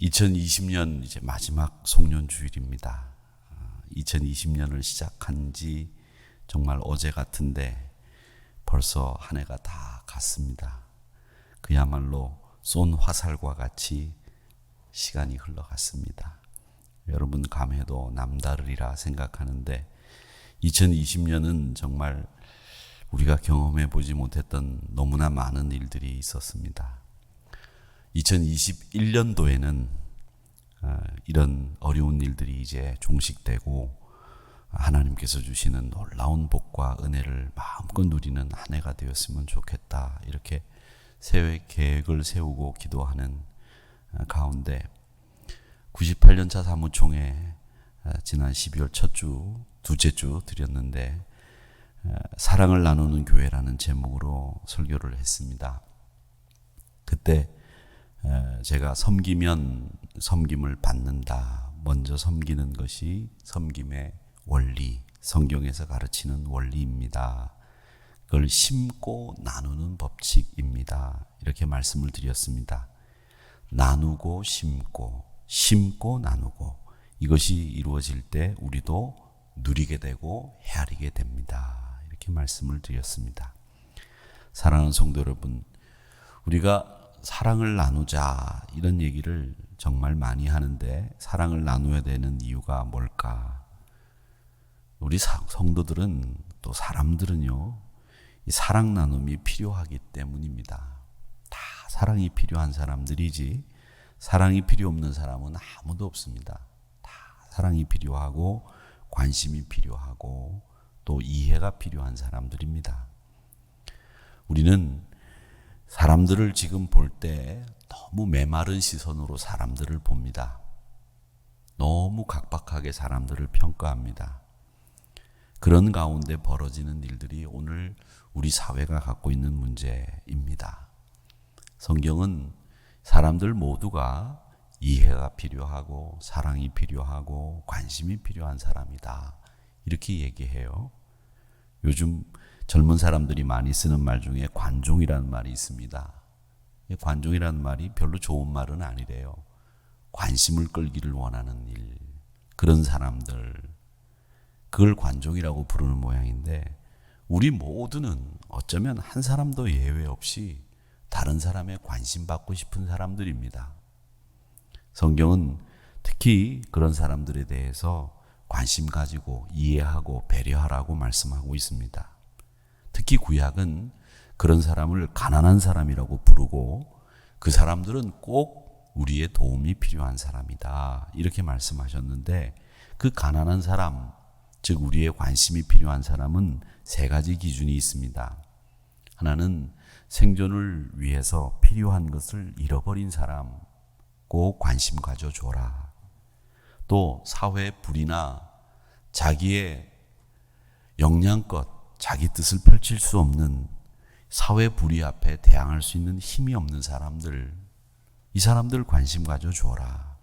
2020년 이제 마지막 송년 주일입니다. 2020년을 시작한 지 정말 어제 같은데 벌써 한 해가 다 갔습니다. 그야말로 쏜 화살과 같이 시간이 흘러갔습니다. 여러분 감회도 남다르리라 생각하는데 2020년은 정말 우리가 경험해 보지 못했던 너무나 많은 일들이 있었습니다. 2021년도에는 이런 어려운 일들이 이제 종식되고 하나님께서 주시는 놀라운 복과 은혜를 마음껏 누리는 한 해가 되었으면 좋겠다. 이렇게 새해 계획을 세우고 기도하는 가운데 98년차 사무총회 지난 12월 첫 주, 둘째 주 드렸는데 사랑을 나누는 교회라는 제목으로 설교를 했습니다. 그때 제가 섬기면 섬김을 받는다. 먼저 섬기는 것이 섬김의 원리, 성경에서 가르치는 원리입니다. 그걸 심고 나누는 법칙입니다. 이렇게 말씀을 드렸습니다. 나누고 심고, 심고 나누고 이것이 이루어질 때 우리도 누리게 되고 헤아리게 됩니다. 이렇게 말씀을 드렸습니다. 사랑하는 성도 여러분, 우리가 사랑을 나누자 이런 얘기를 정말 많이 하는데 사랑을 나누어야 되는 이유가 뭘까? 우리 성도들은 또 사람들은요, 이 사랑 나눔이 필요하기 때문입니다. 다 사랑이 필요한 사람들이지 사랑이 필요 없는 사람은 아무도 없습니다. 다 사랑이 필요하고 관심이 필요하고 또 이해가 필요한 사람들입니다. 우리는 사람들을 지금 볼 때 너무 메마른 시선으로 사람들을 봅니다. 너무 각박하게 사람들을 평가합니다. 그런 가운데 벌어지는 일들이 오늘 우리 사회가 갖고 있는 문제입니다. 성경은 사람들 모두가 이해가 필요하고 사랑이 필요하고 관심이 필요한 사람이다. 이렇게 얘기해요. 요즘 젊은 사람들이 많이 쓰는 말 중에 관종이라는 말이 있습니다. 관종이라는 말이 별로 좋은 말은 아니래요. 관심을 끌기를 원하는 일, 그런 사람들, 그걸 관종이라고 부르는 모양인데 우리 모두는 어쩌면 한 사람도 예외 없이 다른 사람의 관심 받고 싶은 사람들입니다. 성경은 특히 그런 사람들에 대해서 관심 가지고 이해하고 배려하라고 말씀하고 있습니다. 특히 구약은 그런 사람을 가난한 사람이라고 부르고 그 사람들은 꼭 우리의 도움이 필요한 사람이다. 이렇게 말씀하셨는데 그 가난한 사람, 즉 우리의 관심이 필요한 사람은 세 가지 기준이 있습니다. 하나는 생존을 위해서 필요한 것을 잃어버린 사람, 꼭 관심 가져줘라. 또 사회 불이나 자기의 역량껏 자기 뜻을 펼칠 수 없는 사회 불의 앞에 대항할 수 있는 힘이 없는 사람들, 이 사람들 관심 가져줘라.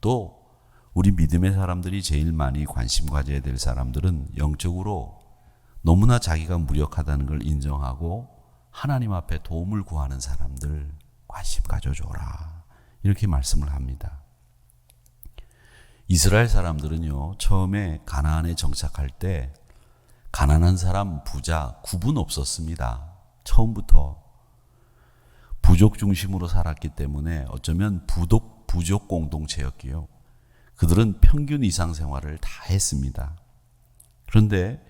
또 우리 믿음의 사람들이 제일 많이 관심 가져야 될 사람들은 영적으로 너무나 자기가 무력하다는 걸 인정하고 하나님 앞에 도움을 구하는 사람들 관심 가져줘라. 이렇게 말씀을 합니다. 이스라엘 사람들은요, 처음에 가나안에 정착할 때 가난한 사람, 부자 구분 없었습니다. 처음부터 부족 중심으로 살았기 때문에 어쩌면 부족 공동체였기요. 그들은 평균 이상 생활을 다 했습니다. 그런데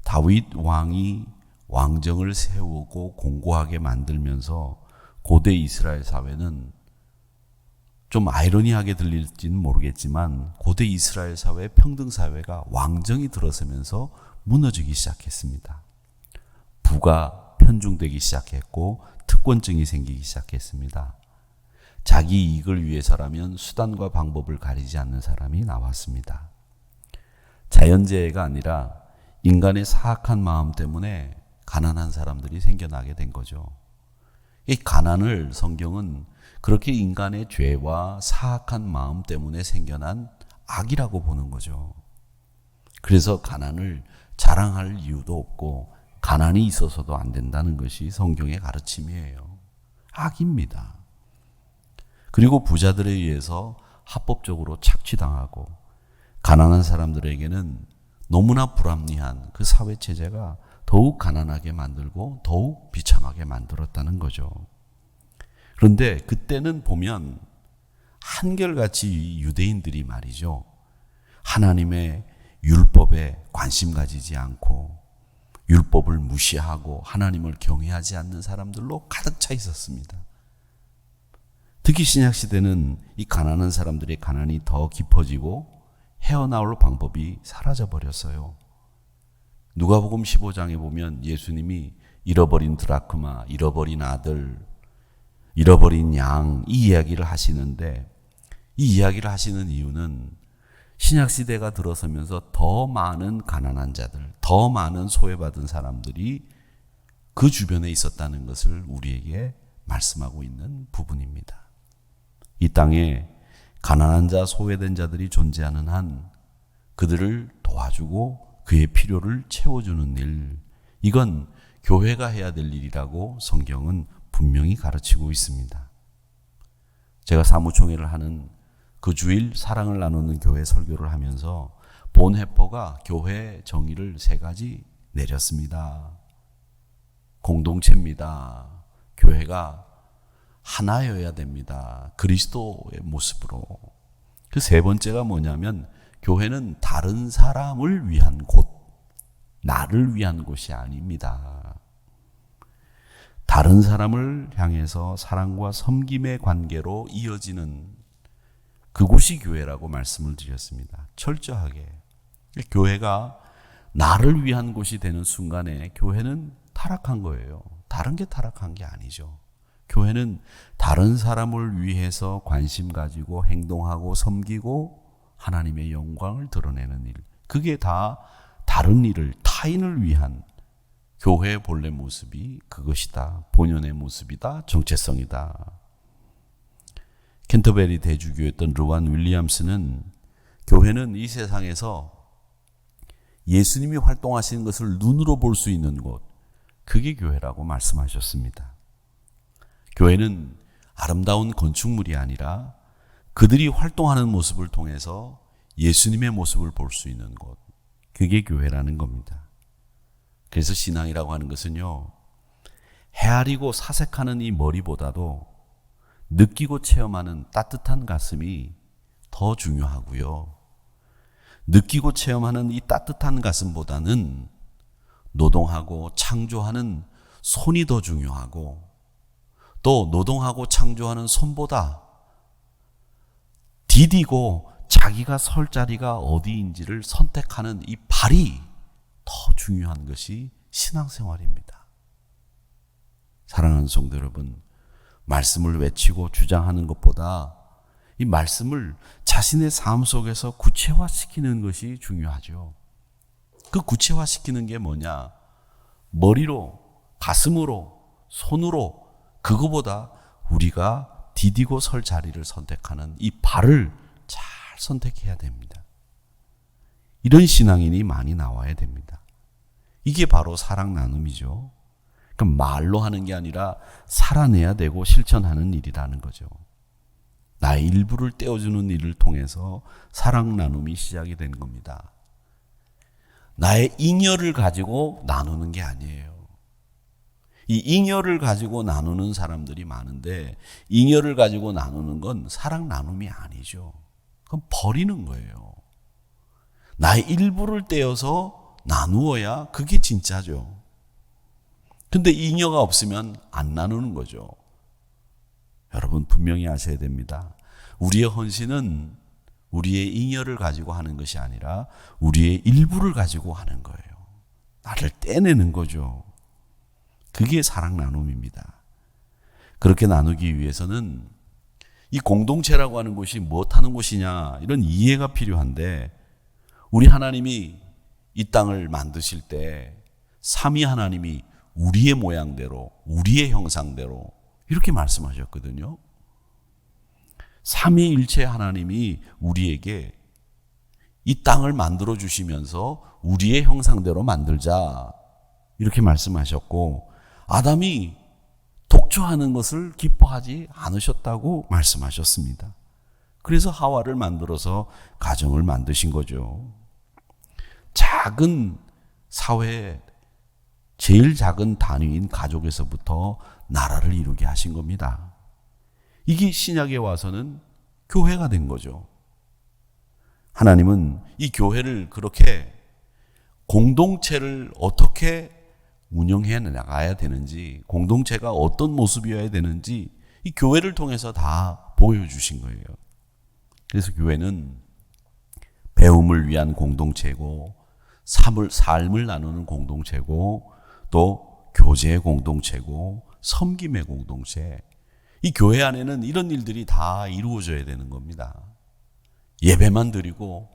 다윗 왕이 왕정을 세우고 공고하게 만들면서 고대 이스라엘 사회는 좀 아이러니하게 들릴지는 모르겠지만 고대 이스라엘 사회, 평등 사회가 왕정이 들어서면서 무너지기 시작했습니다. 부가 편중되기 시작했고 특권증이 생기기 시작했습니다. 자기 이익을 위해서라면 수단과 방법을 가리지 않는 사람이 나왔습니다. 자연재해가 아니라 인간의 사악한 마음 때문에 가난한 사람들이 생겨나게 된 거죠. 이 가난을 성경은 그렇게 인간의 죄와 사악한 마음 때문에 생겨난 악이라고 보는 거죠. 그래서 가난을 자랑할 이유도 없고 가난이 있어서도 안 된다는 것이 성경의 가르침이에요. 악입니다. 그리고 부자들에 의해서 합법적으로 착취당하고 가난한 사람들에게는 너무나 불합리한 그 사회 체제가 더욱 가난하게 만들고 더욱 비참하게 만들었다는 거죠. 그런데 그때는 보면 한결같이 유대인들이 말이죠. 하나님의 율법에 관심 가지지 않고 율법을 무시하고 하나님을 경외하지 않는 사람들로 가득 차 있었습니다. 특히 신약시대는 이 가난한 사람들의 가난이 더 깊어지고 헤어나올 방법이 사라져 버렸어요. 누가복음 15장에 보면 예수님이 잃어버린 드라크마, 잃어버린 아들, 잃어버린 양, 이 이야기를 하시는데, 이 이야기를 하시는 이유는 신약시대가 들어서면서 더 많은 가난한 자들, 더 많은 소외받은 사람들이 그 주변에 있었다는 것을 우리에게 말씀하고 있는 부분입니다. 이 땅에 가난한 자, 소외된 자들이 존재하는 한 그들을 도와주고 그의 필요를 채워주는 일, 이건 교회가 해야 될 일이라고 성경은 분명히 가르치고 있습니다. 제가 사무총회를 하는 그 주일 사랑을 나누는 교회 설교를 하면서 본해퍼가 교회 정의를 3가지 내렸습니다. 공동체입니다. 교회가 하나여야 됩니다. 그리스도의 모습으로. 그 3번째가 뭐냐면 교회는 다른 사람을 위한 곳, 나를 위한 곳이 아닙니다. 다른 사람을 향해서 사랑과 섬김의 관계로 이어지는 그곳이 교회라고 말씀을 드렸습니다. 철저하게. 교회가 나를 위한 곳이 되는 순간에 교회는 타락한 거예요. 다른 게 타락한 게 아니죠. 교회는 다른 사람을 위해서 관심 가지고 행동하고 섬기고 하나님의 영광을 드러내는 일. 그게 다 다른 일을, 타인을 위한 교회의 본래 모습이 그것이다. 본연의 모습이다. 정체성이다. 캔터베리 대주교였던 르완 윌리엄스는 교회는 이 세상에서 예수님이 활동하시는 것을 눈으로 볼 수 있는 곳, 그게 교회라고 말씀하셨습니다. 교회는 아름다운 건축물이 아니라 그들이 활동하는 모습을 통해서 예수님의 모습을 볼 수 있는 곳, 그게 교회라는 겁니다. 그래서 신앙이라고 하는 것은요, 헤아리고 사색하는 이 머리보다도 느끼고 체험하는 따뜻한 가슴이 더 중요하고요. 느끼고 체험하는 이 따뜻한 가슴보다는 노동하고 창조하는 손이 더 중요하고, 또 노동하고 창조하는 손보다 디디고 자기가 설 자리가 어디인지를 선택하는 이 발이 더 중요한 것이 신앙생활입니다. 사랑하는 성도 여러분, 말씀을 외치고 주장하는 것보다 이 말씀을 자신의 삶 속에서 구체화시키는 것이 중요하죠. 그 구체화시키는 게 뭐냐? 머리로, 가슴으로, 손으로, 그거보다 우리가 디디고 설 자리를 선택하는 이 발을 잘 선택해야 됩니다. 이런 신앙인이 많이 나와야 됩니다. 이게 바로 사랑 나눔이죠. 그럼 말로 하는 게 아니라 살아내야 되고 실천하는 일이라는 거죠. 나의 일부를 떼어주는 일을 통해서 사랑 나눔이 시작이 된 겁니다. 나의 잉여를 가지고 나누는 게 아니에요. 이 잉여를 가지고 나누는 사람들이 많은데, 잉여를 가지고 나누는 건 사랑 나눔이 아니죠. 그건 버리는 거예요. 나의 일부를 떼어서 나누어야 그게 진짜죠. 근데 잉여가 없으면 안 나누는 거죠. 여러분 분명히 아셔야 됩니다. 우리의 헌신은 우리의 잉여를 가지고 하는 것이 아니라 우리의 일부를 가지고 하는 거예요. 나를 떼내는 거죠. 그게 사랑 나눔입니다. 그렇게 나누기 위해서는 이 공동체라고 하는 곳이 무엇하는 곳이냐, 이런 이해가 필요한데, 우리 하나님이 이 땅을 만드실 때 삼위 하나님이 우리의 모양대로, 우리의 형상대로 이렇게 말씀하셨거든요. 삼위일체 하나님이 우리에게 이 땅을 만들어 주시면서 우리의 형상대로 만들자 이렇게 말씀하셨고, 아담이 동조하는 것을 기뻐하지 않으셨다고 말씀하셨습니다. 그래서 하와를 만들어서 가정을 만드신 거죠. 작은 사회의 제일 작은 단위인 가족에서부터 나라를 이루게 하신 겁니다. 이게 신약에 와서는 교회가 된 거죠. 하나님은 이 교회를 그렇게 공동체를 어떻게 운영해 나가야 되는지, 공동체가 어떤 모습이어야 되는지 이 교회를 통해서 다 보여주신 거예요. 그래서 교회는 배움을 위한 공동체고, 삶을 나누는 공동체고, 또 교제의 공동체고, 섬김의 공동체. 이 교회 안에는 이런 일들이 다 이루어져야 되는 겁니다. 예배만 드리고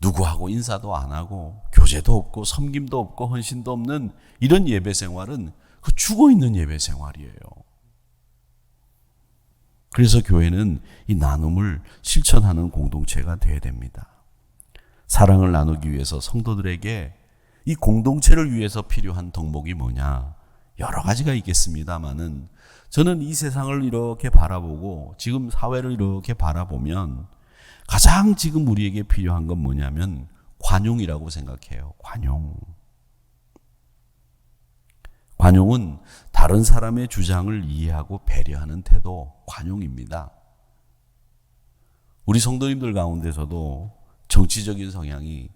누구하고 인사도 안 하고 교제도 없고 섬김도 없고 헌신도 없는 이런 예배 생활은 그 죽어있는 예배 생활이에요. 그래서 교회는 이 나눔을 실천하는 공동체가 되어야 됩니다. 사랑을 나누기 위해서 성도들에게 이 공동체를 위해서 필요한 덕목이 뭐냐? 여러 가지가 있겠습니다만은 저는 이 세상을 이렇게 바라보고 지금 사회를 이렇게 바라보면 가장 지금 우리에게 필요한 건 뭐냐면 관용이라고 생각해요. 관용은 다른 사람의 주장을 이해하고 배려하는 태도, 관용입니다. 우리 성도님들 가운데서도 정치적인 성향이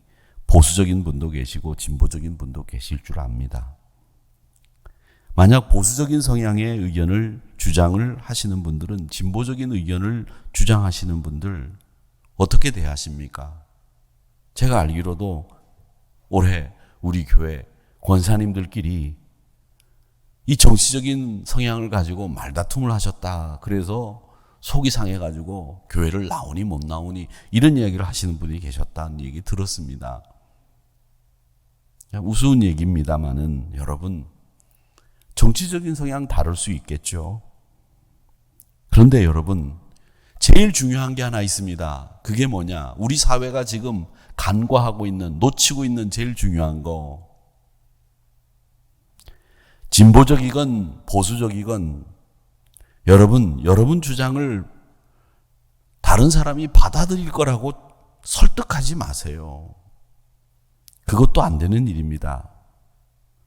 보수적인 분도 계시고 진보적인 분도 계실 줄 압니다. 만약 보수적인 성향의 의견을 주장을 하시는 분들은 진보적인 의견을 주장하시는 분들 어떻게 대하십니까? 제가 알기로도 올해 우리 교회 권사님들끼리 이 정치적인 성향을 가지고 말다툼을 하셨다. 그래서 속이 상해가지고 교회를 나오니 못 나오니 이런 이야기를 하시는 분이 계셨다는 얘기 들었습니다. 우스운 얘기입니다만은 여러분, 정치적인 성향 다를 수 있겠죠. 그런데 여러분, 제일 중요한 게 하나 있습니다. 그게 뭐냐? 우리 사회가 지금 간과하고 있는, 놓치고 있는 제일 중요한 거. 진보적이건 보수적이건 여러분 주장을 다른 사람이 받아들일 거라고 설득하지 마세요. 그것도 안 되는 일입니다.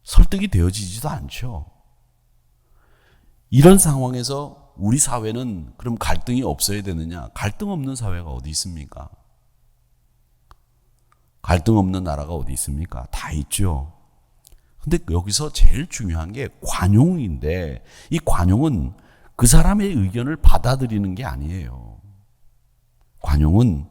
설득이 되어지지도 않죠. 이런 상황에서 우리 사회는 그럼 갈등이 없어야 되느냐? 갈등 없는 사회가 어디 있습니까? 갈등 없는 나라가 어디 있습니까? 다 있죠. 근데 여기서 제일 중요한 게 관용인데, 이 관용은 그 사람의 의견을 받아들이는 게 아니에요. 관용은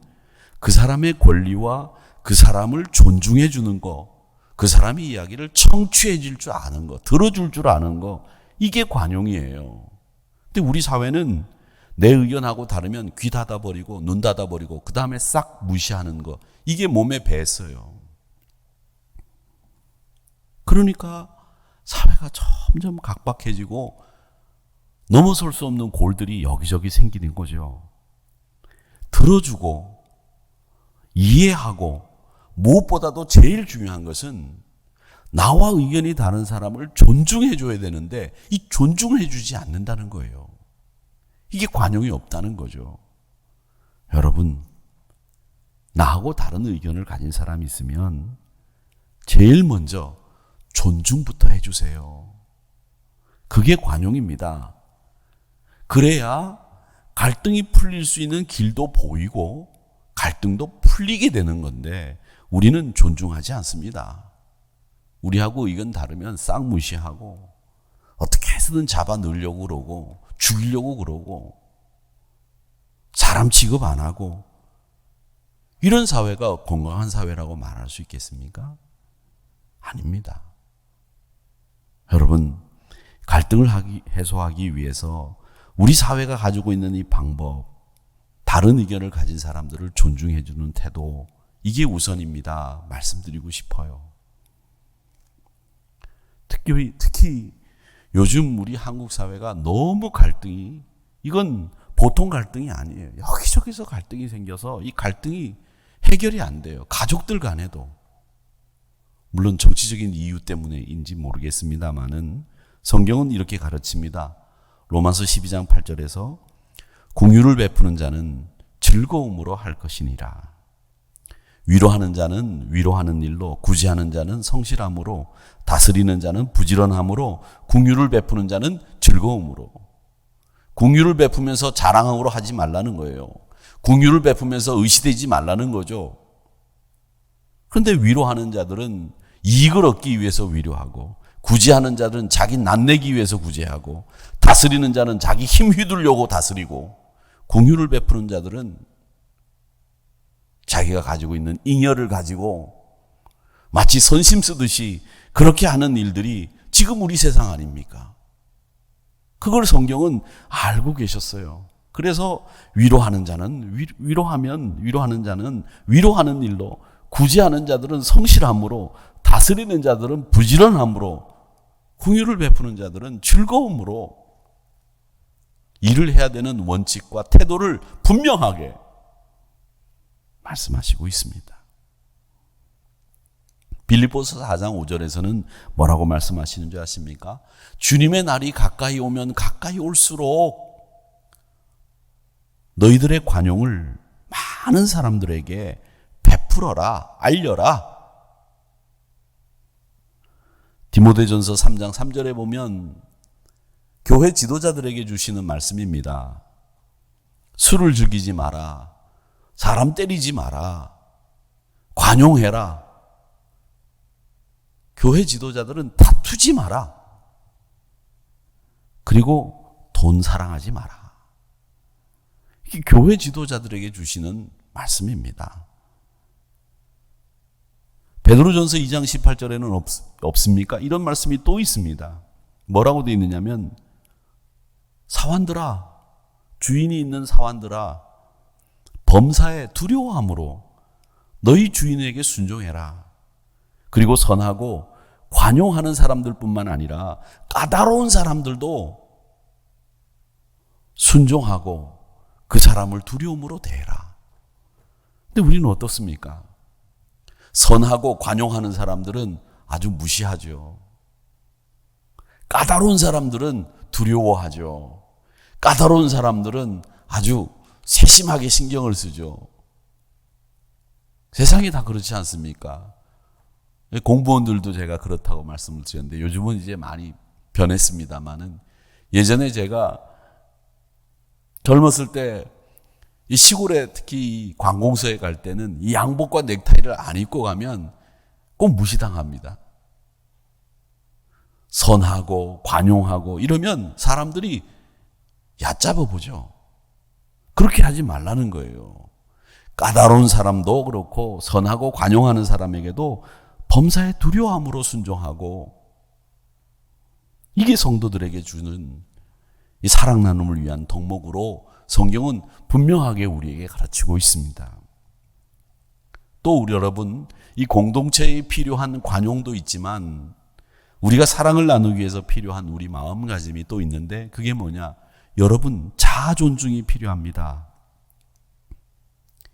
그 사람의 권리와 그 사람을 존중해 주는 거, 그 사람의 이야기를 청취해 줄 줄 아는 거, 들어줄 줄 아는 거, 이게 관용이에요. 근데 우리 사회는 내 의견하고 다르면 귀 닫아버리고 눈 닫아버리고 그 다음에 싹 무시하는 거, 이게 몸에 배서요. 그러니까 사회가 점점 각박해지고 넘어설 수 없는 골들이 여기저기 생기는 거죠. 들어주고 이해하고 무엇보다도 제일 중요한 것은 나와 의견이 다른 사람을 존중해 줘야 되는데 이 존중해 주지 않는다는 거예요. 이게 관용이 없다는 거죠. 여러분, 나하고 다른 의견을 가진 사람이 있으면 제일 먼저 존중부터 해주세요. 그게 관용입니다. 그래야 갈등이 풀릴 수 있는 길도 보이고 갈등도 풀리게 되는 건데 우리는 존중하지 않습니다. 우리하고 의견 다르면 싹 무시하고 어떻게 해서든 잡아 넣으려고 그러고 죽이려고 그러고 사람 취급 안 하고, 이런 사회가 건강한 사회라고 말할 수 있겠습니까? 아닙니다. 여러분, 갈등을 해소하기 위해서 우리 사회가 가지고 있는 이 방법, 다른 의견을 가진 사람들을 존중해 주는 태도, 이게 우선입니다. 말씀드리고 싶어요. 특히 요즘 우리 한국 사회가 너무 갈등이, 이건 보통 갈등이 아니에요. 여기저기서 갈등이 생겨서 이 갈등이 해결이 안 돼요. 가족들 간에도. 물론 정치적인 이유 때문에인지 모르겠습니다만은 성경은 이렇게 가르칩니다. 로마서 12장 8절에서 긍휼을 베푸는 자는 즐거움으로 할 것이니라. 위로하는 자는 위로하는 일로, 구제하는 자는 성실함으로, 다스리는 자는 부지런함으로, 긍휼을 베푸는 자는 즐거움으로. 긍휼을 베푸면서 자랑으로 하지 말라는 거예요. 긍휼을 베푸면서 의시되지 말라는 거죠. 그런데 위로하는 자들은 이익을 얻기 위해서 위로하고, 구제하는 자들은 자기 낫내기 위해서 구제하고, 다스리는 자는 자기 힘 휘두르려고 다스리고, 긍휼을 베푸는 자들은 자기가 가지고 있는 잉여를 가지고 마치 선심 쓰듯이 그렇게 하는 일들이 지금 우리 세상 아닙니까? 그걸 성경은 알고 계셨어요. 그래서 위로하는 자는 위로하는 자는 위로하는 일로, 구제하는 자들은 성실함으로, 다스리는 자들은 부지런함으로, 긍휼을 베푸는 자들은 즐거움으로 일을 해야 되는 원칙과 태도를 분명하게 말씀하시고 있습니다. 빌립보서 4장 5절에서는 뭐라고 말씀하시는 줄 아십니까? 주님의 날이 가까이 오면 가까이 올수록 너희들의 관용을 많은 사람들에게 베풀어라, 알려라. 디모데전서 3장 3절에 보면 교회 지도자들에게 주시는 말씀입니다. 술을 즐기지 마라. 사람 때리지 마라. 관용해라. 교회 지도자들은 다투지 마라. 그리고 돈 사랑하지 마라. 이게 교회 지도자들에게 주시는 말씀입니다. 베드로전서 2장 18절에는 없습니까? 이런 말씀이 또 있습니다. 뭐라고 되어 있느냐면, 사환들아, 주인이 있는 사환들아, 범사에 두려워함으로 너희 주인에게 순종해라. 그리고 선하고 관용하는 사람들뿐만 아니라 까다로운 사람들도 순종하고 그 사람을 두려움으로 대해라. 근데 우리는 어떻습니까? 선하고 관용하는 사람들은 아주 무시하죠. 까다로운 사람들은 두려워하죠. 까다로운 사람들은 아주 세심하게 신경을 쓰죠. 세상이 다 그렇지 않습니까? 공무원들도 제가 그렇다고 말씀을 드렸는데 요즘은 이제 많이 변했습니다만은, 예전에 제가 젊었을 때 이 시골에 특히 관공서에 갈 때는 이 양복과 넥타이를 안 입고 가면 꼭 무시당합니다. 선하고 관용하고 이러면 사람들이 얕잡아 보죠. 그렇게 하지 말라는 거예요. 까다로운 사람도 그렇고 선하고 관용하는 사람에게도 범사에 두려움으로 순종하고, 이게 성도들에게 주는 이 사랑 나눔을 위한 덕목으로 성경은 분명하게 우리에게 가르치고 있습니다. 또 우리 여러분, 이 공동체에 필요한 관용도 있지만 우리가 사랑을 나누기 위해서 필요한 우리 마음가짐이 또 있는데, 그게 뭐냐? 여러분, 자아 존중이 필요합니다.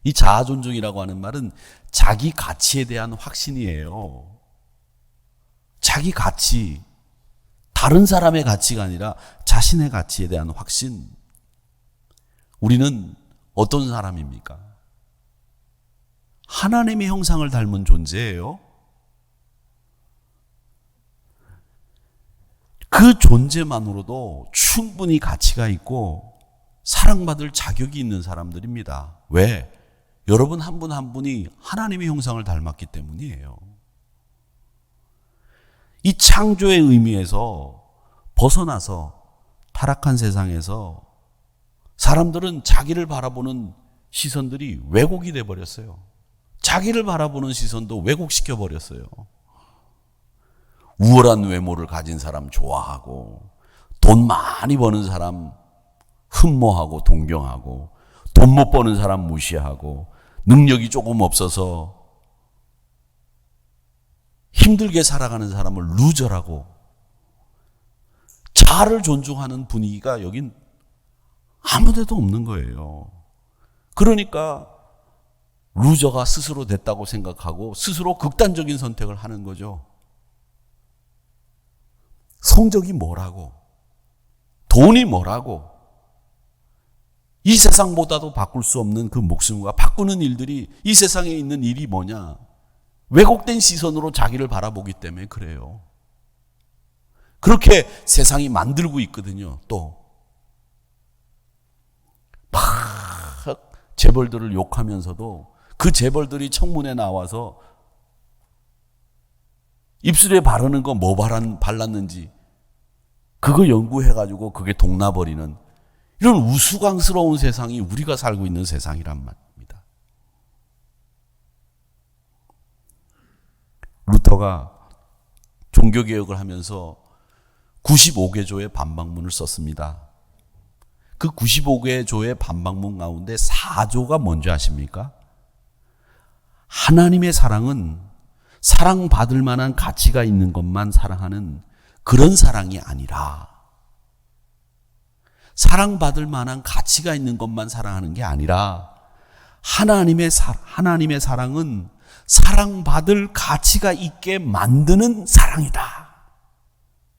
이 자아 존중이라고 하는 말은 자기 가치에 대한 확신이에요. 자기 가치, 다른 사람의 가치가 아니라 자신의 가치에 대한 확신. 우리는 어떤 사람입니까? 하나님의 형상을 닮은 존재예요. 그 존재만으로도 충분히 가치가 있고 사랑받을 자격이 있는 사람들입니다. 왜? 여러분 한 분 한 분이 하나님의 형상을 닮았기 때문이에요. 이 창조의 의미에서 벗어나서 타락한 세상에서 사람들은 자기를 바라보는 시선들이 왜곡이 돼버렸어요. 자기를 바라보는 시선도 왜곡시켜 버렸어요. 우월한 외모를 가진 사람 좋아하고, 돈 많이 버는 사람 흠모하고 동경하고, 돈 못 버는 사람 무시하고, 능력이 조금 없어서 힘들게 살아가는 사람을 루저라고, 자아를 존중하는 분위기가 여긴 아무데도 없는 거예요. 그러니까 루저가 스스로 됐다고 생각하고 스스로 극단적인 선택을 하는 거죠. 성적이 뭐라고, 돈이 뭐라고? 이 세상보다도 바꿀 수 없는 그 목숨과 바꾸는 일들이 이 세상에 있는 일이 뭐냐? 왜곡된 시선으로 자기를 바라보기 때문에 그래요. 그렇게 세상이 만들고 있거든요. 또 막 재벌들을 욕하면서도 그 재벌들이 청문회 나와서 입술에 바르는 거 뭐 발랐는지 그거 연구해가지고 그게 동나버리는 이런 우스꽝스러운 세상이 우리가 살고 있는 세상이란 말입니다. 루터가 종교개혁을 하면서 95개 조의 반박문을 썼습니다. 그 95개 조의 반박문 가운데 4조가 뭔지 아십니까? 하나님의 사랑은 사랑받을 만한 가치가 있는 것만 사랑하는 그런 사랑이 아니라, 사랑받을 만한 가치가 있는 것만 사랑하는 게 아니라 하나님의 사랑은 사랑받을 가치가 있게 만드는 사랑이다.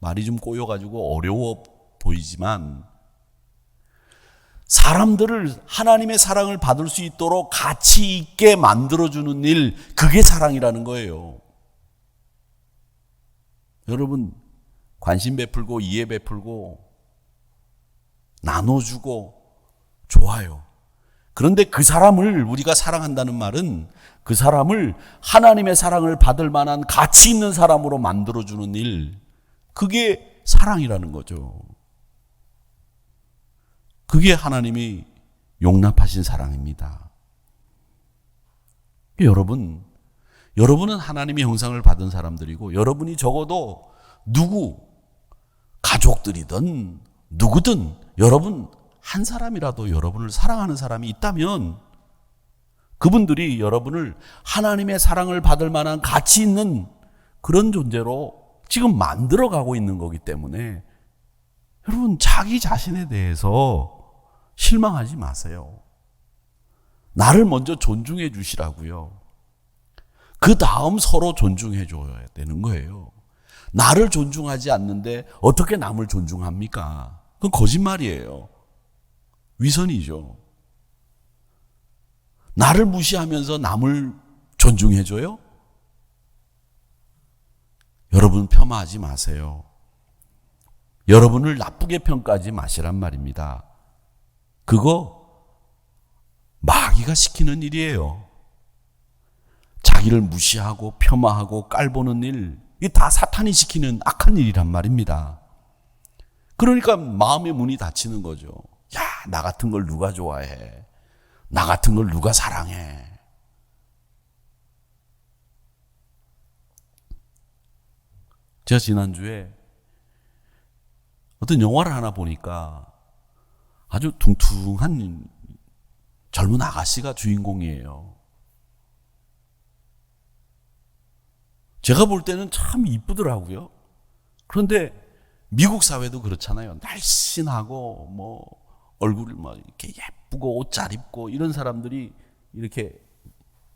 말이 좀 꼬여가지고 어려워 보이지만 사람들을 하나님의 사랑을 받을 수 있도록 가치 있게 만들어주는 일, 그게 사랑이라는 거예요. 여러분, 관심 베풀고 이해 베풀고 나눠주고 좋아요. 그런데 그 사람을 우리가 사랑한다는 말은 그 사람을 하나님의 사랑을 받을 만한 가치 있는 사람으로 만들어주는 일, 그게 사랑이라는 거죠. 그게 하나님이 용납하신 사랑입니다. 여러분은 하나님의 형상을 받은 사람들이고, 여러분이 적어도 가족들이든 누구든 여러분 한 사람이라도 여러분을 사랑하는 사람이 있다면 그분들이 여러분을 하나님의 사랑을 받을 만한 가치 있는 그런 존재로 지금 만들어가고 있는 거기 때문에 여러분 자기 자신에 대해서 실망하지 마세요. 나를 먼저 존중해 주시라고요. 그 다음 서로 존중해 줘야 되는 거예요. 나를 존중하지 않는데 어떻게 남을 존중합니까? 그건 거짓말이에요. 위선이죠. 나를 무시하면서 남을 존중해 줘요? 여러분 폄하하지 마세요. 여러분을 나쁘게 평가하지 마시란 말입니다. 그거 마귀가 시키는 일이에요. 자기를 무시하고 폄하하고 깔보는 일, 이게 다 사탄이 시키는 악한 일이란 말입니다. 그러니까 마음의 문이 닫히는 거죠. 야, 나 같은 걸 누가 좋아해? 나 같은 걸 누가 사랑해? 제가 지난주에 어떤 영화를 하나 보니까 아주 둥퉁한 젊은 아가씨가 주인공이에요. 제가 볼 때는 참 이쁘더라고요. 그런데 미국 사회도 그렇잖아요. 날씬하고 뭐 얼굴이 막 이렇게 예쁘고 옷 잘 입고 이런 사람들이 이렇게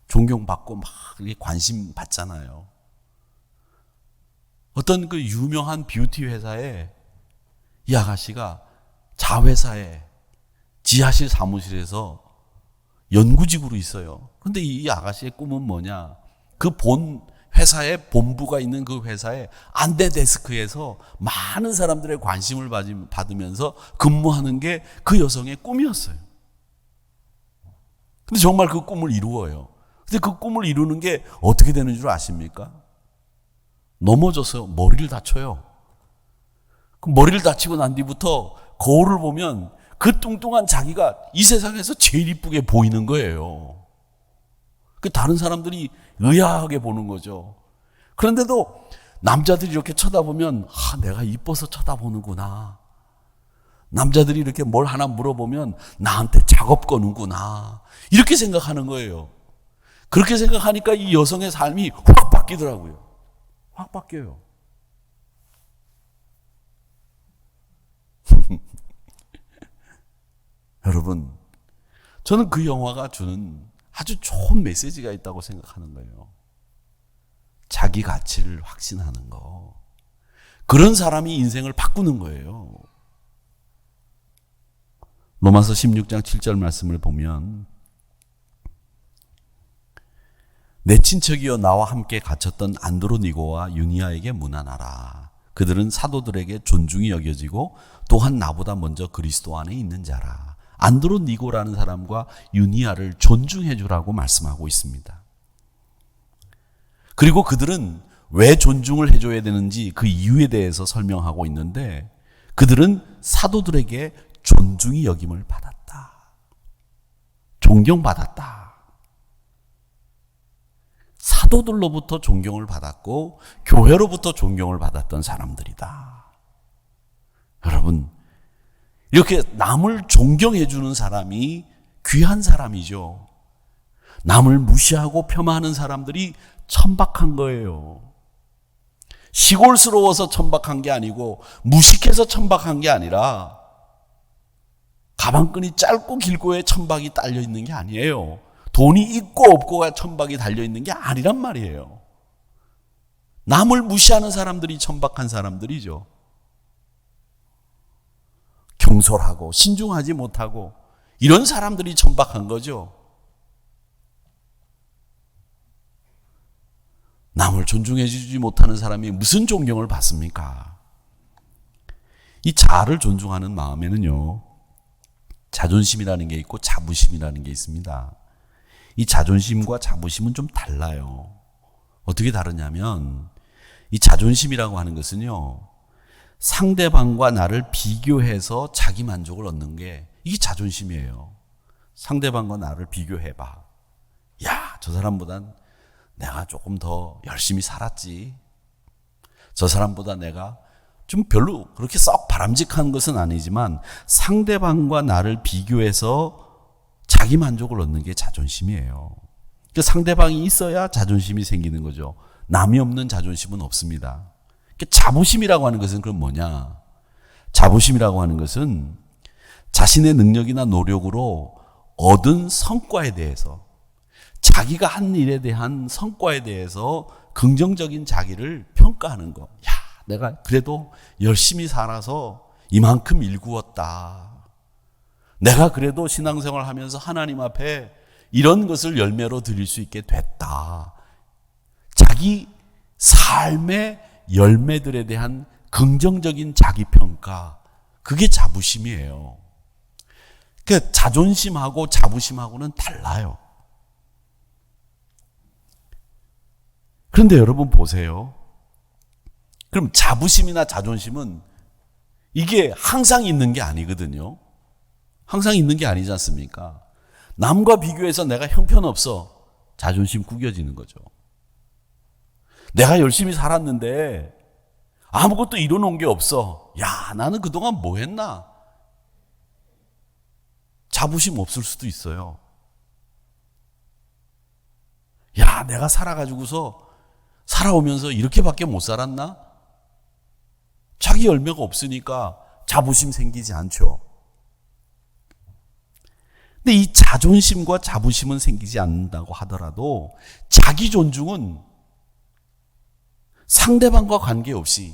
존경받고 막 이렇게 관심 받잖아요. 어떤 그 유명한 뷰티 회사에 이 아가씨가 자회사에 지하실 사무실에서 연구직으로 있어요. 그런데 이 아가씨의 꿈은 뭐냐? 그 회사의 본부가 있는 그 회사의 안대 데스크에서 많은 사람들의 관심을 받으면서 근무하는 게 그 여성의 꿈이었어요. 근데 정말 그 꿈을 이루어요. 근데 그 꿈을 이루는 게 어떻게 되는 줄 아십니까? 넘어져서 머리를 다쳐요. 그 머리를 다치고 난 뒤부터 거울을 보면 그 뚱뚱한 자기가 이 세상에서 제일 이쁘게 보이는 거예요. 그 다른 사람들이 의아하게 보는 거죠. 그런데도 남자들이 이렇게 쳐다보면 내가 이뻐서 쳐다보는구나. 남자들이 이렇게 뭘 하나 물어보면 나한테 작업 거는구나. 이렇게 생각하는 거예요. 그렇게 생각하니까 이 여성의 삶이 확 바뀌더라고요. 확 바뀌어요. 여러분, 저는 그 영화가 주는 아주 좋은 메시지가 있다고 생각하는 거예요. 자기 가치를 확신하는 거. 그런 사람이 인생을 바꾸는 거예요. 로마서 16장 7절 말씀을 보면 내 친척이여 나와 함께 갇혔던 안드로니고와 유니아에게 문안하라. 그들은 사도들에게 존중이 여겨지고 또한 나보다 먼저 그리스도 안에 있는 자라. 안드로니고라는 사람과 유니아를 존중해 주라고 말씀하고 있습니다. 그리고 그들은 왜 존중을 해줘야 되는지 그 이유에 대해서 설명하고 있는데 그들은 사도들에게 존중이 여김을 받았다. 존경받았다. 사도들로부터 존경을 받았고 교회로부터 존경을 받았던 사람들이다. 여러분, 이렇게 남을 존경해 주는 사람이 귀한 사람이죠. 남을 무시하고 폄하하는 사람들이 천박한 거예요. 시골스러워서 천박한 게 아니고 무식해서 천박한 게 아니라 가방끈이 짧고 길고의 천박이 딸려 있는 게 아니에요. 돈이 있고 없고가 천박이 달려 있는 게 아니란 말이에요. 남을 무시하는 사람들이 천박한 사람들이죠. 경솔하고 신중하지 못하고 이런 사람들이 천박한 거죠. 남을 존중해 주지 못하는 사람이 무슨 존경을 받습니까? 이 자아를 존중하는 마음에는요, 자존심이라는 게 있고 자부심이라는 게 있습니다. 이 자존심과 자부심은 좀 달라요. 어떻게 다르냐면 이 자존심이라고 하는 것은요, 상대방과 나를 비교해서 자기 만족을 얻는 게 이게 자존심이에요. 상대방과 나를 비교해봐. 야, 저 사람보단 내가 조금 더 열심히 살았지. 저 사람보다 내가 좀 별로 그렇게 썩 바람직한 것은 아니지만 상대방과 나를 비교해서 자기 만족을 얻는 게 자존심이에요. 그러니까 상대방이 있어야 자존심이 생기는 거죠. 남이 없는 자존심은 없습니다. 그러니까 자부심이라고 하는 것은 그럼 뭐냐? 자부심이라고 하는 것은 자신의 능력이나 노력으로 얻은 성과에 대해서, 자기가 한 일에 대한 성과에 대해서 긍정적인 자기를 평가하는 거. 야, 내가 그래도 열심히 살아서 이만큼 일구었다. 내가 그래도 신앙생활 하면서 하나님 앞에 이런 것을 열매로 드릴 수 있게 됐다. 자기 삶의 열매들에 대한 긍정적인 자기평가, 그게 자부심이에요. 그 자존심하고 자부심하고는 달라요. 그런데 여러분 보세요. 그럼 자부심이나 자존심은 이게 항상 있는 게 아니거든요. 항상 있는 게 아니지 않습니까? 남과 비교해서 내가 형편없어. 자존심 구겨지는 거죠. 내가 열심히 살았는데 아무것도 이뤄놓은 게 없어. 야, 나는 그동안 뭐 했나? 자부심 없을 수도 있어요. 야, 내가 살아가지고서 살아오면서 이렇게밖에 못 살았나? 자기 열매가 없으니까 자부심 생기지 않죠. 근데 이 자존심과 자부심은 생기지 않는다고 하더라도 자기 존중은 상대방과 관계없이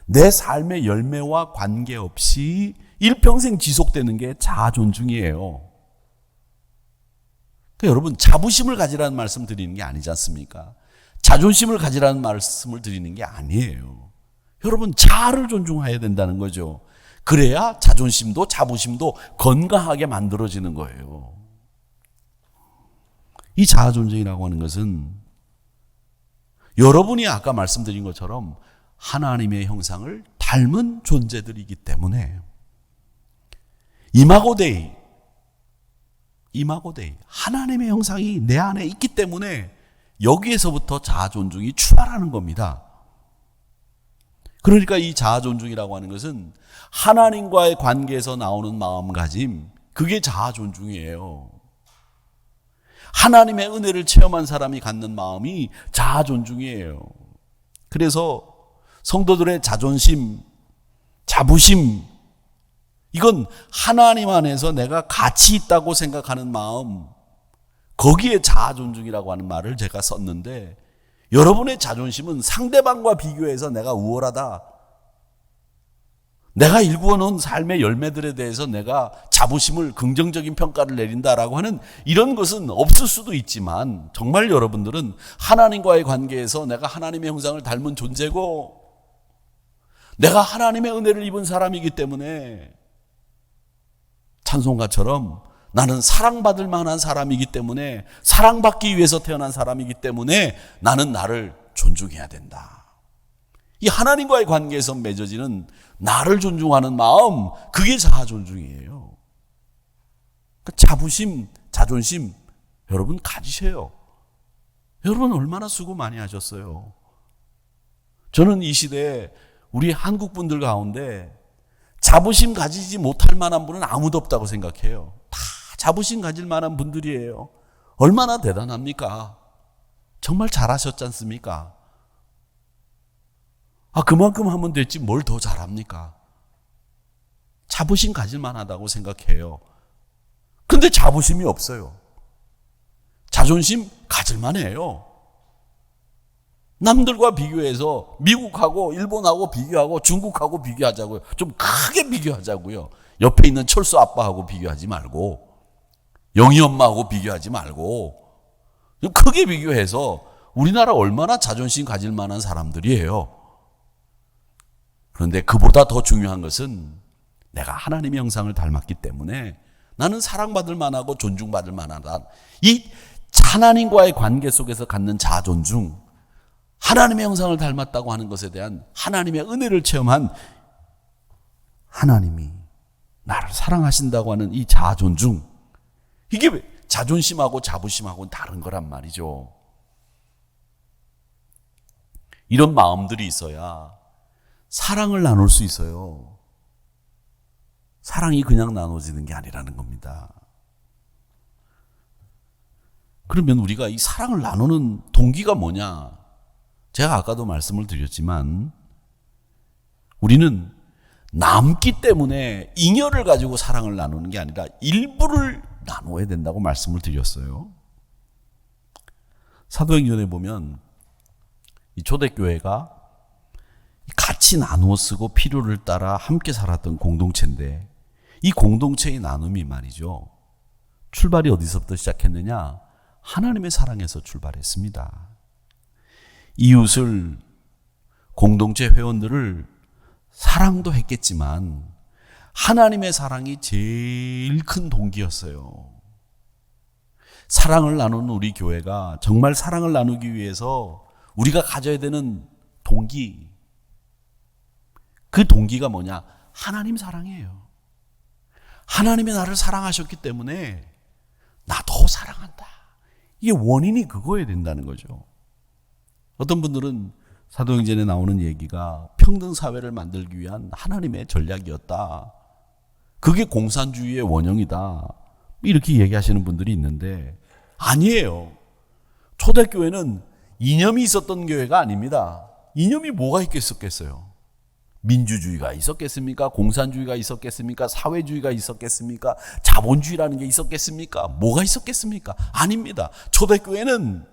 내 삶의 열매와 관계없이 일평생 지속되는 게 자아 존중이에요. 그러니까 여러분, 자부심을 가지라는 말씀 드리는 게 아니지 않습니까? 자존심을 가지라는 말씀을 드리는 게 아니에요. 여러분, 자아를 존중해야 된다는 거죠. 그래야 자존심도 자부심도 건강하게 만들어지는 거예요. 이 자아 존중이라고 하는 것은 여러분이 아까 말씀드린 것처럼 하나님의 형상을 닮은 존재들이기 때문에 이마고데이, 하나님의 형상이 내 안에 있기 때문에 여기에서부터 자아 존중이 출발하는 겁니다. 그러니까 이 자아 존중이라고 하는 것은 하나님과의 관계에서 나오는 마음가짐, 그게 자아 존중이에요. 하나님의 은혜를 체험한 사람이 갖는 마음이 자아 존중이에요. 그래서 성도들의 자존심, 자부심, 이건 하나님 안에서 내가 가치 있다고 생각하는 마음, 거기에 자아 존중이라고 하는 말을 제가 썼는데, 여러분의 자존심은 상대방과 비교해서 내가 우월하다, 내가 일구어 놓은 삶의 열매들에 대해서 내가 자부심을 긍정적인 평가를 내린다라고 하는 이런 것은 없을 수도 있지만 정말 여러분들은 하나님과의 관계에서 내가 하나님의 형상을 닮은 존재고 내가 하나님의 은혜를 입은 사람이기 때문에 찬송가처럼 나는 사랑받을 만한 사람이기 때문에 사랑받기 위해서 태어난 사람이기 때문에 나는 나를 존중해야 된다. 이 하나님과의 관계에서 맺어지는 나를 존중하는 마음, 그게 자아 존중이에요. 그러니까 자부심, 자존심 여러분 가지세요. 여러분 얼마나 수고 많이 하셨어요. 저는 이 시대에 우리 한국 분들 가운데 자부심 가지지 못할 만한 분은 아무도 없다고 생각해요. 다 자부심 가질 만한 분들이에요. 얼마나 대단합니까? 정말 잘하셨지 않습니까? 그만큼 하면 됐지 뭘 더 잘합니까? 자부심 가질 만하다고 생각해요. 근데 자부심이 없어요. 자존심 가질 만해요. 남들과 비교해서 미국하고 일본하고 비교하고 중국하고 비교하자고요. 좀 크게 비교하자고요. 옆에 있는 철수 아빠하고 비교하지 말고 영희 엄마하고 비교하지 말고 좀 크게 비교해서 우리나라 얼마나 자존심 가질 만한 사람들이에요. 그런데 그보다 더 중요한 것은 내가 하나님의 형상을 닮았기 때문에 나는 사랑받을 만하고 존중받을 만하다. 이 하나님과의 관계 속에서 갖는 자존중, 하나님의 형상을 닮았다고 하는 것에 대한 하나님의 은혜를 체험한 하나님이 나를 사랑하신다고 하는 이 자존중, 이게 자존심하고 자부심하고는 다른 거란 말이죠. 이런 마음들이 있어야 사랑을 나눌 수 있어요. 사랑이 그냥 나눠지는 게 아니라는 겁니다. 그러면 우리가 이 사랑을 나누는 동기가 뭐냐? 제가 아까도 말씀을 드렸지만 우리는 남기 때문에 잉여를 가지고 사랑을 나누는 게 아니라 일부를 나눠야 된다고 말씀을 드렸어요. 사도행전에 보면 이 초대교회가 같이 나누어 쓰고 필요를 따라 함께 살았던 공동체인데 이 공동체의 나눔이 말이죠. 출발이 어디서부터 시작했느냐? 하나님의 사랑에서 출발했습니다. 이웃을, 공동체 회원들을 사랑도 했겠지만 하나님의 사랑이 제일 큰 동기였어요. 사랑을 나누는 우리 교회가 정말 사랑을 나누기 위해서 우리가 가져야 되는 동기, 그 동기가 뭐냐? 하나님 사랑이에요. 하나님이 나를 사랑하셨기 때문에 나 더 사랑한다. 이게 원인이 그거여야 된다는 거죠. 어떤 분들은 사도행전에 나오는 얘기가 평등사회를 만들기 위한 하나님의 전략이었다. 그게 공산주의의 원형이다. 이렇게 얘기하시는 분들이 있는데 아니에요. 초대교회는 이념이 있었던 교회가 아닙니다. 이념이 뭐가 있겠었겠어요? 민주주의가 있었겠습니까? 공산주의가 있었겠습니까? 사회주의가 있었겠습니까? 자본주의라는 게 있었겠습니까? 뭐가 있었겠습니까? 아닙니다. 초대교회는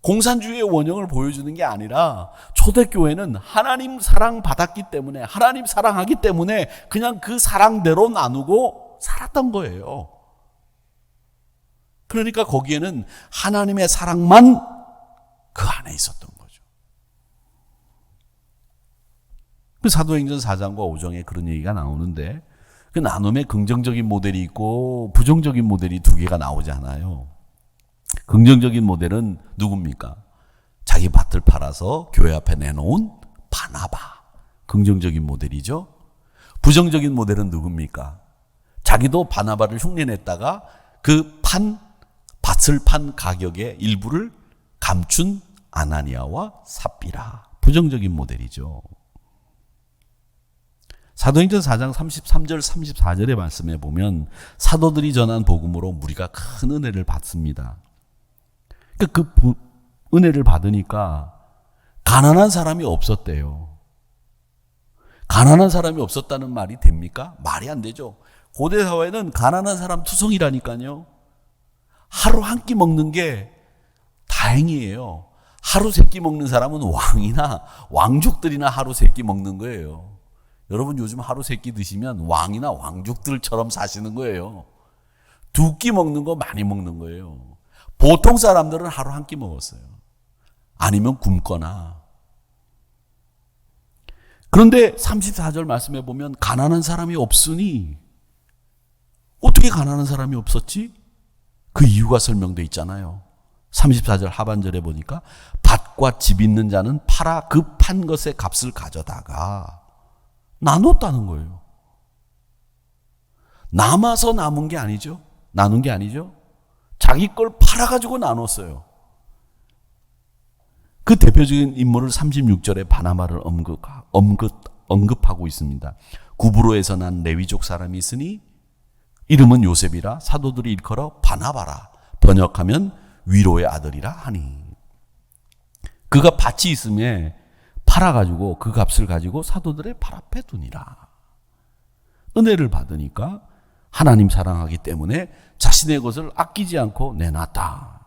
공산주의의 원형을 보여주는 게 아니라 초대교회는 하나님 사랑 받았기 때문에 하나님 사랑하기 때문에 그냥 그 사랑대로 나누고 살았던 거예요. 그러니까 거기에는 하나님의 사랑만 그 안에 있었던 거죠. 그 사도행전 4장과 5장에 그런 얘기가 나오는데 그 나눔의 긍정적인 모델이 있고 부정적인 모델이 두 개가 나오지 않아요. 긍정적인 모델은 누굽니까? 자기 밭을 팔아서 교회 앞에 내놓은 바나바. 긍정적인 모델이죠. 부정적인 모델은 누굽니까? 자기도 바나바를 흉내냈다가 그 밭을 판 가격의 일부를 감춘 아나니아와 삽비라. 부정적인 모델이죠. 사도행전 4장 33절 34절의 말씀에 보면 사도들이 전한 복음으로 무리가 큰 은혜를 받습니다. 그 은혜를 받으니까 가난한 사람이 없었대요. 가난한 사람이 없었다는 말이 됩니까? 말이 안 되죠. 고대 사회는 가난한 사람 투성이라니까요. 하루 한 끼 먹는 게 다행이에요. 하루 세 끼 먹는 사람은 왕이나 왕족들이나 하루 세 끼 먹는 거예요. 여러분 요즘 하루 세 끼 드시면 왕이나 왕족들처럼 사시는 거예요. 두 끼 먹는 거 많이 먹는 거예요. 보통 사람들은 하루 한 끼 먹었어요. 아니면 굶거나. 그런데 34절 말씀해 보면 가난한 사람이 없으니, 어떻게 가난한 사람이 없었지? 그 이유가 설명되어 있잖아요. 34절 하반절에 보니까 밭과 집 있는 자는 팔아 그 판 것의 값을 가져다가 나눴다는 거예요. 남아서 남은 게 아니죠. 나눈 게 아니죠. 자기 걸 팔아가지고 나눴어요. 그 대표적인 인물을 36절에 바나바를 언급하고 있습니다. 구브로에서 난 레위족 사람이 있으니 이름은 요셉이라 사도들이 일컬어 바나바라, 번역하면 위로의 아들이라 하니. 그가 밭이 있음에 팔아가지고 그 값을 가지고 사도들의 발 앞에 두니라. 은혜를 받으니까 하나님 사랑하기 때문에 자신의 것을 아끼지 않고 내놨다.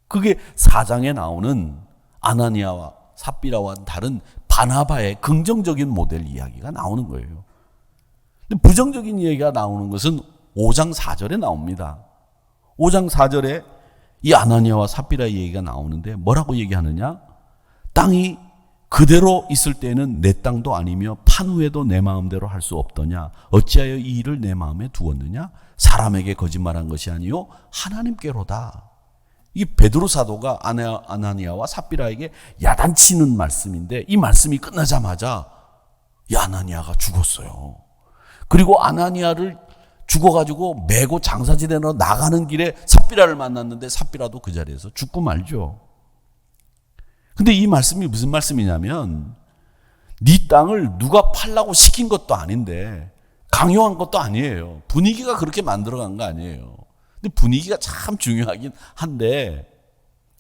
그게 4장에 나오는 아나니아와 삽비라와는 다른 바나바의 긍정적인 모델 이야기가 나오는 거예요. 근데 부정적인 이야기가 나오는 것은 5장 4절에 나옵니다. 5장 4절에 이 아나니아와 삽비라의 얘기가 나오는데 뭐라고 얘기하느냐? 땅이 그대로 있을 때는 내 땅도 아니며 판 후에도 내 마음대로 할 수 없더냐? 어찌하여 이 일을 내 마음에 두었느냐? 사람에게 거짓말한 것이 아니요 하나님께로다. 이게 베드로 사도가 아나니아와 삽비라에게 야단치는 말씀인데, 이 말씀이 끝나자마자 이 아나니아가 죽었어요. 그리고 아나니아를 죽어가지고 메고 장사지대로 나가는 길에 삽비라를 만났는데 삽비라도 그 자리에서 죽고 말죠. 근데 이 말씀이 무슨 말씀이냐면, 네 땅을 누가 팔라고 시킨 것도 아닌데 강요한 것도 아니에요. 분위기가 그렇게 만들어간 거 아니에요. 근데 분위기가 참 중요하긴 한데,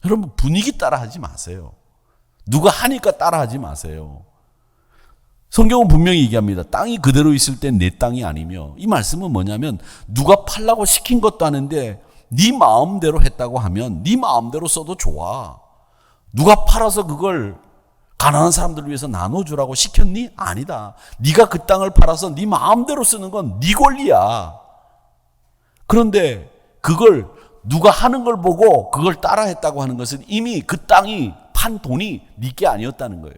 여러분 분위기 따라 하지 마세요. 누가 하니까 따라 하지 마세요. 성경은 분명히 얘기합니다. 땅이 그대로 있을 땐 내 땅이 아니며, 이 말씀은 뭐냐면 누가 팔라고 시킨 것도 아닌데 네 마음대로 했다고 하면 네 마음대로 써도 좋아. 누가 팔아서 그걸 가난한 사람들을 위해서 나눠주라고 시켰니? 아니다. 네가 그 땅을 팔아서 네 마음대로 쓰는 건 네 권리야. 그런데 그걸 누가 하는 걸 보고 그걸 따라 했다고 하는 것은 이미 그 땅이 판 돈이 네 게 아니었다는 거예요.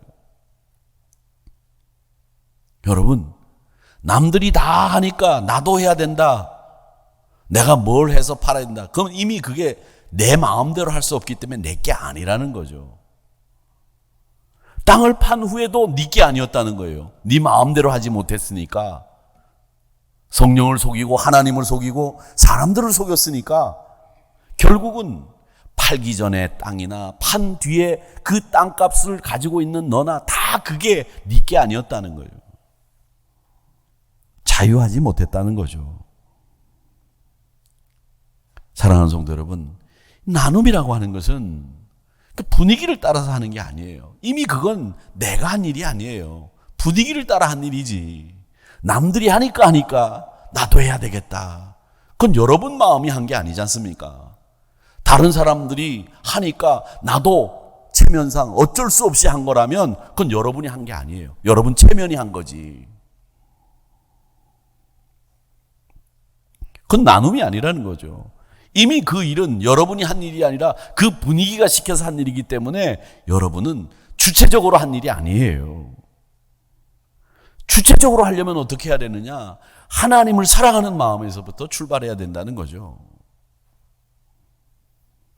여러분, 남들이 다 하니까 나도 해야 된다. 내가 뭘 해서 팔아야 된다. 그럼 이미 그게 내 마음대로 할 수 없기 때문에 내 게 아니라는 거죠. 땅을 판 후에도 네 게 아니었다는 거예요. 네 마음대로 하지 못했으니까. 성령을 속이고 하나님을 속이고 사람들을 속였으니까 결국은 팔기 전에 땅이나 판 뒤에 그 땅값을 가지고 있는 너나 다 그게 네 게 아니었다는 거예요. 자유하지 못했다는 거죠. 사랑하는 성도 여러분, 나눔이라고 하는 것은 그 분위기를 따라서 하는 게 아니에요. 이미 그건 내가 한 일이 아니에요. 분위기를 따라 한 일이지. 남들이 하니까 나도 해야 되겠다. 그건 여러분 마음이 한 게 아니지 않습니까? 다른 사람들이 하니까 나도 체면상 어쩔 수 없이 한 거라면 그건 여러분이 한 게 아니에요. 여러분 체면이 한 거지. 그건 나눔이 아니라는 거죠. 이미 그 일은 여러분이 한 일이 아니라 그 분위기가 시켜서 한 일이기 때문에 여러분은 주체적으로 한 일이 아니에요. 주체적으로 하려면 어떻게 해야 되느냐? 하나님을 사랑하는 마음에서부터 출발해야 된다는 거죠.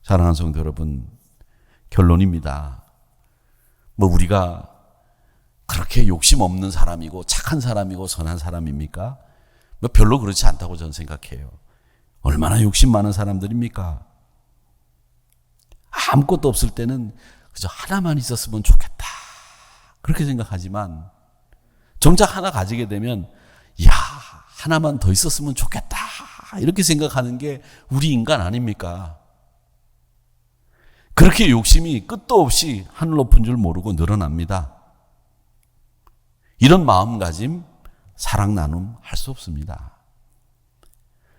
사랑하는 성도 여러분, 결론입니다. 우리가 그렇게 욕심 없는 사람이고 착한 사람이고 선한 사람입니까? 별로 그렇지 않다고 저는 생각해요. 얼마나 욕심 많은 사람들입니까? 아무것도 없을 때는 그저 하나만 있었으면 좋겠다, 그렇게 생각하지만 정작 하나 가지게 되면 야, 하나만 더 있었으면 좋겠다, 이렇게 생각하는 게 우리 인간 아닙니까? 그렇게 욕심이 끝도 없이 하늘 높은 줄 모르고 늘어납니다. 이런 마음가짐 사랑 나눔 할 수 없습니다.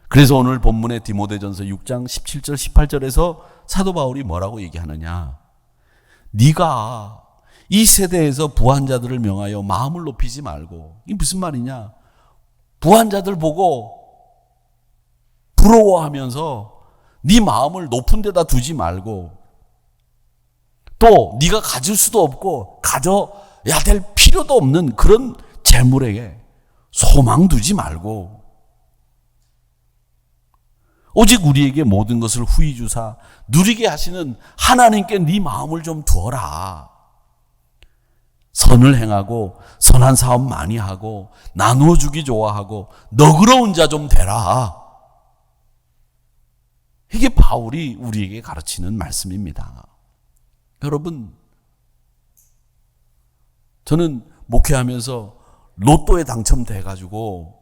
그래서 오늘 본문의 디모데전서 6장 17절 18절에서 사도 바울이 뭐라고 얘기하느냐? 네가 이 세대에서 부한 자들을 명하여 마음을 높이지 말고, 이게 무슨 말이냐? 부한 자들 보고 부러워하면서 네 마음을 높은 데다 두지 말고, 또 네가 가질 수도 없고 가져야 될 필요도 없는 그런 재물에게 소망 두지 말고, 오직 우리에게 모든 것을 후히 주사 누리게 하시는 하나님께 네 마음을 좀 두어라. 선을 행하고 선한 사업 많이 하고 나누어 주기 좋아하고 너그러운 자 좀 되라. 이게 바울이 우리에게 가르치는 말씀입니다. 여러분, 저는 목회하면서 로또에 당첨돼가지고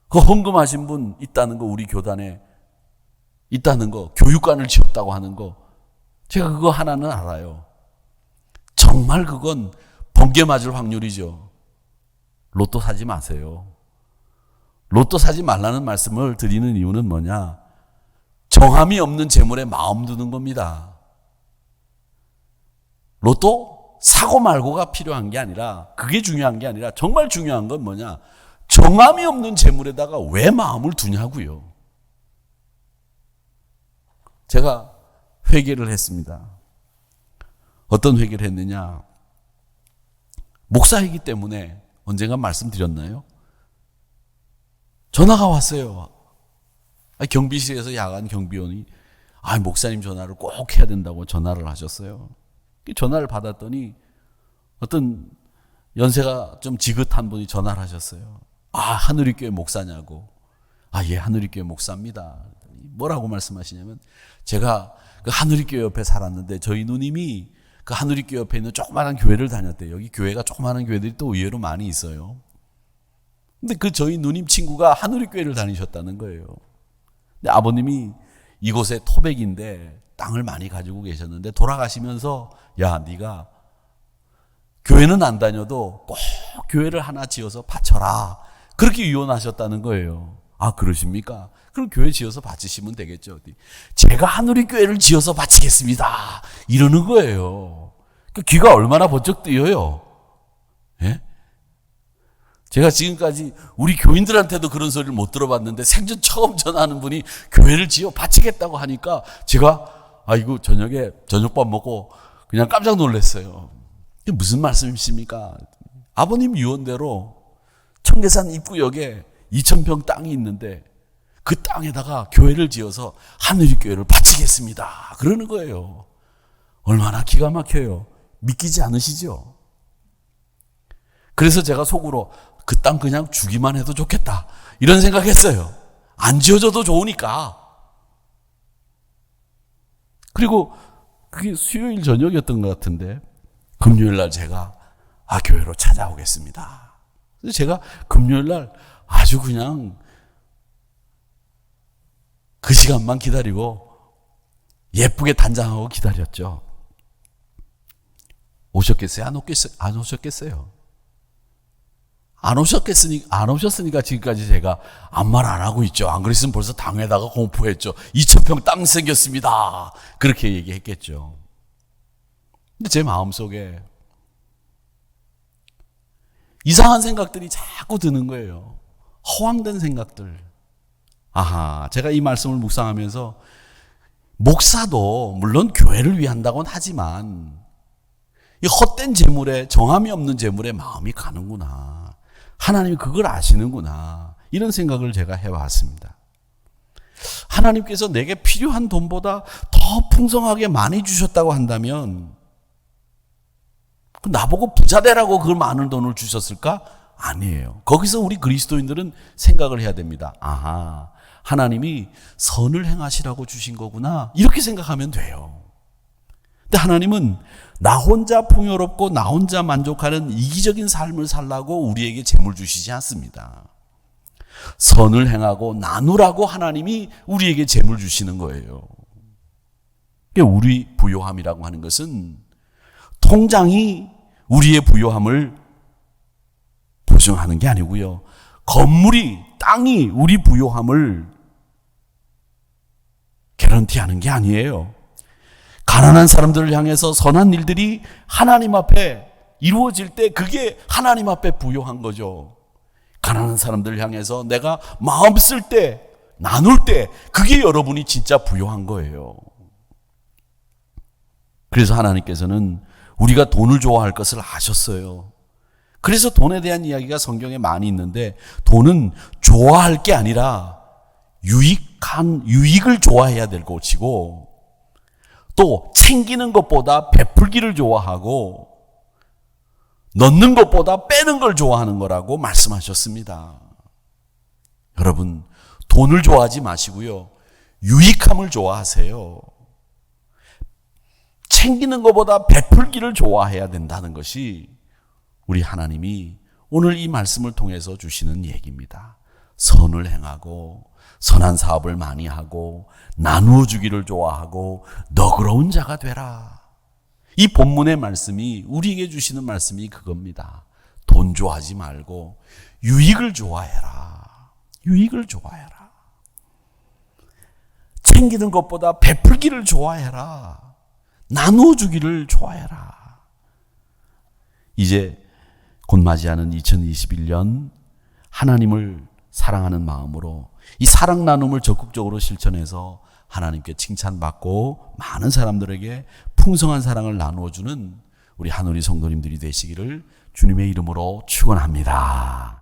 그 헌금하신 분 있다는 거, 우리 교단에 있다는 거, 교육관을 지었다고 하는 거, 제가 그거 하나는 알아요. 정말 그건 번개 맞을 확률이죠. 로또 사지 마세요. 로또 사지 말라는 말씀을 드리는 이유는 뭐냐? 정함이 없는 재물에 마음 두는 겁니다. 로또 사고 말고가 필요한 게 아니라, 그게 중요한 게 아니라 정말 중요한 건 뭐냐? 정함이 없는 재물에다가 왜 마음을 두냐고요. 제가 회개를 했습니다. 어떤 회개를 했느냐? 목사이기 때문에 언젠가 말씀드렸나요? 전화가 왔어요. 경비실에서 야간 경비원이 목사님 전화를 꼭 해야 된다고 전화를 하셨어요. 전화를 받았더니 어떤 연세가 좀 지긋한 분이 전화를 하셨어요. 하늘이교회 목사냐고. 예, 하늘이교회 목사입니다. 뭐라고 말씀하시냐면, 제가 그 하늘이교회 옆에 살았는데 저희 누님이 그 하늘이교회 옆에 있는 조그마한 교회를 다녔대요. 여기 교회가 조그마한 교회들이 또 의외로 많이 있어요. 근데 그 저희 누님 친구가 하늘이교회를 다니셨다는 거예요. 근데 아버님이 이곳에 토백인데 땅을 많이 가지고 계셨는데 돌아가시면서, 야, 네가 교회는 안 다녀도 꼭 교회를 하나 지어서 바쳐라. 그렇게 유언하셨다는 거예요. 그러십니까? 그럼 교회 지어서 바치시면 되겠죠. 제가 하늘이 교회를 지어서 바치겠습니다. 이러는 거예요. 귀가 얼마나 번쩍 뜨여요. 예? 제가 지금까지 우리 교인들한테도 그런 소리를 못 들어봤는데 생전 처음 전하는 분이 교회를 지어 바치겠다고 하니까 제가 저녁에 저녁밥 먹고 그냥 깜짝 놀랐어요. 이게 무슨 말씀이십니까? 아버님 유언대로 청계산 입구역에 2,000평 땅이 있는데 그 땅에다가 교회를 지어서 하늘이 교회를 바치겠습니다. 그러는 거예요. 얼마나 기가 막혀요. 믿기지 않으시죠? 그래서 제가 속으로 그 땅 그냥 주기만 해도 좋겠다, 이런 생각했어요. 안 지어져도 좋으니까. 그리고 그게 수요일 저녁이었던 것 같은데 금요일 날 제가 교회로 찾아오겠습니다. 그래서 제가 금요일 날 아주 그냥 그 시간만 기다리고 예쁘게 단장하고 기다렸죠. 오셨겠어요? 안 오셨겠어요? 안 오셨으니까 지금까지 제가 아무 말 안 하고 있죠. 안 그랬으면 벌써 당에다가 공포했죠. 2,000평 땅 생겼습니다. 그렇게 얘기했겠죠. 근데 제 마음속에 이상한 생각들이 자꾸 드는 거예요. 허황된 생각들. 제가 이 말씀을 묵상하면서 목사도 물론 교회를 위한다고는 하지만 이 헛된 재물에, 정함이 없는 재물에 마음이 가는구나. 하나님이 그걸 아시는구나. 이런 생각을 제가 해왔습니다. 하나님께서 내게 필요한 돈보다 더 풍성하게 많이 주셨다고 한다면 나보고 부자 되라고 그 많은 돈을 주셨을까? 아니에요. 거기서 우리 그리스도인들은 생각을 해야 됩니다. 하나님이 선을 행하시라고 주신 거구나. 이렇게 생각하면 돼요. 근데 하나님은 나 혼자 풍요롭고 나 혼자 만족하는 이기적인 삶을 살라고 우리에게 재물 주시지 않습니다. 선을 행하고 나누라고 하나님이 우리에게 재물 주시는 거예요. 우리 부요함이라고 하는 것은 통장이 우리의 부요함을 보증하는 게 아니고요. 건물이, 땅이 우리 부요함을 개런티하는 게 아니에요. 가난한 사람들을 향해서 선한 일들이 하나님 앞에 이루어질 때 그게 하나님 앞에 부요한 거죠. 가난한 사람들 향해서 내가 마음 쓸 때, 나눌 때 그게 여러분이 진짜 부요한 거예요. 그래서 하나님께서는 우리가 돈을 좋아할 것을 아셨어요. 그래서 돈에 대한 이야기가 성경에 많이 있는데 돈은 좋아할 게 아니라 유익을 좋아해야 될 것이고 또 챙기는 것보다 베풀기를 좋아하고 넣는 것보다 빼는 걸 좋아하는 거라고 말씀하셨습니다. 여러분, 돈을 좋아하지 마시고요. 유익함을 좋아하세요. 챙기는 것보다 베풀기를 좋아해야 된다는 것이 우리 하나님이 오늘 이 말씀을 통해서 주시는 얘기입니다. 선을 행하고 선한 사업을 많이 하고 나누어 주기를 좋아하고 너그러운 자가 되라. 이 본문의 말씀이 우리에게 주시는 말씀이 그겁니다. 돈 좋아하지 말고 유익을 좋아해라. 유익을 좋아해라. 챙기는 것보다 베풀기를 좋아해라. 나누어 주기를 좋아해라. 이제 곧 맞이하는 2021년 하나님을 사랑하는 마음으로 이 사랑 나눔을 적극적으로 실천해서 하나님께 칭찬받고 많은 사람들에게 풍성한 사랑을 나누어주는 우리 한우리 성도님들이 되시기를 주님의 이름으로 축원합니다.